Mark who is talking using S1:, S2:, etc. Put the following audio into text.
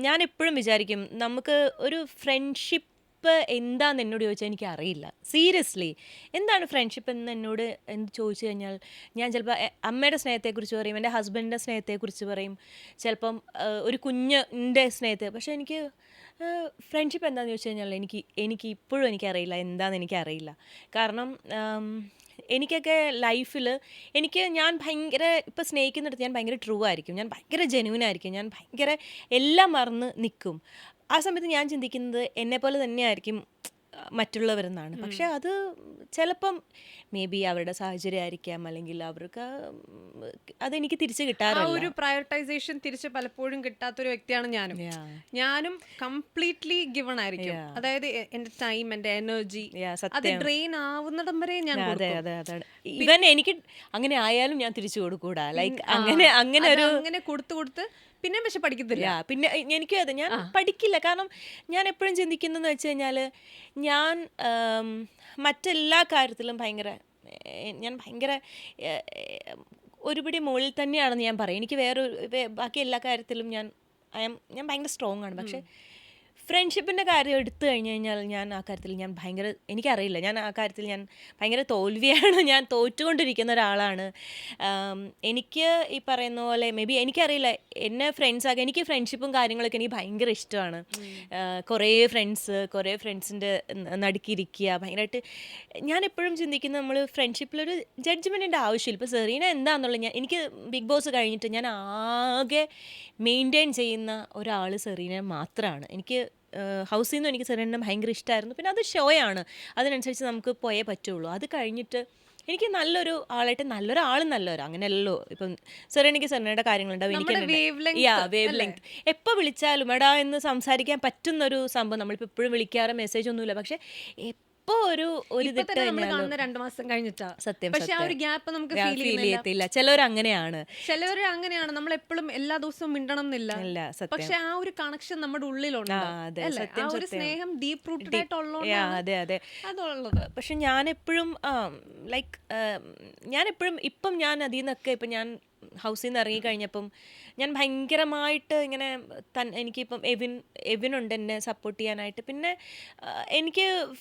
S1: ഞാൻ എപ്പോഴും വിചാരിക്കും നമുക്ക് ഒരു ഫ്രണ്ട്ഷിപ്പ് എന്താന്ന് എന്നോട് ചോദിച്ചാൽ എനിക്ക് അറിയില്ല. സീരിയസ്ലി എന്താണ് ഫ്രണ്ട്ഷിപ്പ് എന്ന് എന്നോട് എന്ത് ചോദിച്ചു കഴിഞ്ഞാൽ ഞാൻ ചിലപ്പോൾ അമ്മയുടെ സ്നേഹത്തെക്കുറിച്ച് പറയും, എൻ്റെ ഹസ്ബൻഡിൻ്റെ സ്നേഹത്തെക്കുറിച്ച് പറയും, ചിലപ്പം ഒരു കുഞ്ഞിൻ്റെ സ്നേഹത്തെ. പക്ഷേ എനിക്ക് ഫ്രണ്ട്ഷിപ്പ് എന്താണെന്ന് ചോദിച്ചു കഴിഞ്ഞാൽ എനിക്ക് ഇപ്പോഴും എനിക്കറിയില്ല, എന്താണെന്ന് എനിക്കറിയില്ല. കാരണം എനിക്കൊക്കെ ലൈഫിൽ ഞാൻ ഭയങ്കര ഇപ്പോൾ സ്നേഹിക്കുന്നിടത്ത് ഞാൻ ഭയങ്കര ട്രൂ ആയിരിക്കും, ഞാൻ ഭയങ്കര ജെന്യൂൻ ആയിരിക്കും, ഞാൻ ഭയങ്കര എല്ലാം മറന്ന് നിൽക്കും. ആ സമയത്ത് ഞാൻ ചിന്തിക്കുന്നത് എന്നെപ്പോലെ തന്നെയായിരിക്കും മറ്റുള്ളവരെന്നാണ്. പക്ഷെ അത് ചിലപ്പം മേ ബി അവരുടെ സാഹചര്യം ആയിരിക്കാം, അല്ലെങ്കിൽ അവർക്ക് അതെനിക്ക് തിരിച്ച്
S2: ആ
S1: കിട്ടാറില്ല.
S2: ഒരു പ്രയോറിറ്റൈസേഷൻ തിരിച്ച് പലപ്പോഴും കിട്ടാത്തൊരു വ്യക്തിയാണ് ഞാനും കംപ്ലീറ്റ്ലി ഗിവൺ ആയിരിക്കും. അതായത് എന്റെ ടൈം, എന്റെ എനർജി അത് ഡ്രെയിൻ ആവുന്നിടം വരെ ഞാൻ
S1: അതെ
S2: കൊടുക്കും.
S1: അതെ അതാണ്. ഇവൻ എനിക്ക് അങ്ങനെ ആയാലും ഞാൻ തിരിച്ചു കൊടുക്കൂടാ. ലൈക്ക് അങ്ങനെ അങ്ങനെ ഒരു
S2: അങ്ങനെ കൊടുത്ത് പിന്നെ പക്ഷെ പഠിക്കത്തില്ല.
S1: പിന്നെ എനിക്കും അതെ, ഞാൻ പഠിക്കില്ല. കാരണം ഞാൻ എപ്പോഴും ചിന്തിക്കുന്നതെന്ന് വെച്ച് കഴിഞ്ഞാൽ ഞാൻ മറ്റെല്ലാ കാര്യത്തിലും ഞാൻ ഭയങ്കര ഒരുപടി മുകളിൽ തന്നെയാണെന്ന് ഞാൻ പറയും. എനിക്ക് ബാക്കി എല്ലാ കാര്യത്തിലും ഞാൻ ഭയങ്കര സ്ട്രോങ് ആണ്. പക്ഷേ ഫ്രണ്ട്ഷിപ്പിൻ്റെ കാര്യം എടുത്തു കഴിഞ്ഞ് കഴിഞ്ഞാൽ ഞാൻ ആ കാര്യത്തിൽ എനിക്കറിയില്ല, ഞാൻ ആ കാര്യത്തിൽ ഞാൻ ഭയങ്കര തോൽവിയാണ്. ഞാൻ തോറ്റുകൊണ്ടിരിക്കുന്ന ഒരാളാണ്. എനിക്ക് ഈ പറയുന്ന പോലെ മേ ബി എനിക്കറിയില്ല, എന്നെ എനിക്ക് ഫ്രണ്ട്ഷിപ്പും കാര്യങ്ങളൊക്കെ എനിക്ക് ഭയങ്കര ഇഷ്ടമാണ്. കുറേ ഫ്രണ്ട്സിൻ്റെ നടുക്കിരിക്കുക ഭയങ്കരമായിട്ട്. ഞാൻ എപ്പോഴും ചിന്തിക്കുന്നത് നമ്മൾ ഫ്രണ്ട്ഷിപ്പിലൊരു ജഡ്ജ്മെൻറ്റിൻ്റെ ആവശ്യമില്ല. ഇപ്പോൾ സെറീന എന്താണെന്നുള്ളത് എനിക്ക് ബിഗ് ബോസ് കഴിഞ്ഞിട്ട് ഞാൻ ആകെ മെയിൻറ്റെയിൻ ചെയ്യുന്ന ഒരാൾ സെറീന മാത്രമാണ്. എനിക്ക് ഹൗസിൽ നിന്നും എനിക്ക് സെറീനെ ഭയങ്കര ഇഷ്ടമായിരുന്നു. പിന്നെ അത് ഷോയാണ്, അതിനനുസരിച്ച് നമുക്ക് പോയേ പറ്റുള്ളൂ. അത് കഴിഞ്ഞിട്ട് എനിക്ക് നല്ലൊരാൾ അങ്ങനെയല്ലോ. ഇപ്പം സെറീനയ്ക്ക് സെറീനയുടെ കാര്യങ്ങളുണ്ടാവും, എനിക്ക് വേവ് ലെങ്ത്. എപ്പോൾ വിളിച്ചാലും എടാ എന്ന് സംസാരിക്കാൻ പറ്റുന്നൊരു സംഭവം. നമ്മളിപ്പോൾ എപ്പോഴും വിളിക്കാറ് മെസ്സേജ് ഒന്നുമില്ല, പക്ഷേ എപ്പോൾ ഒരു ഇതിട്ട് കഴിഞ്ഞാൽ
S2: 2 മാസം കഴിഞ്ഞിട്ടാ
S1: സത്യം
S2: പക്ഷെ ആ ഒരു ഗ്യാപ്പ് നമുക്ക് ഫീൽ
S1: ചെയ്യത്തില്ല. ചിലവർ അങ്ങനെയാണ്,
S2: നമ്മൾ എപ്പോഴും എല്ലാ ദിവസവും മിണ്ടണം എന്നില്ല. പക്ഷെ ആ ഒരു കണക്ഷൻ നമ്മുടെ ഉള്ളിലുണ്ട്. ആ ഒരു സ്നേഹം ഡീപ് റൂട്ടഡ് ആയിട്ടുള്ളത്.
S1: പക്ഷെ ഞാനെപ്പോഴും ഇപ്പം ഞാൻ അതിൽ നിന്നൊക്കെ ഇപ്പം ഞാൻ ഹൗസിൽ നിന്ന് ഇറങ്ങിക്കഴിഞ്ഞപ്പം ഞാൻ ഭയങ്കരമായിട്ട് ഇങ്ങനെ എനിക്കിപ്പം എവിനുണ്ട് എന്നെ സപ്പോർട്ട് ചെയ്യാനായിട്ട്. പിന്നെ എനിക്ക്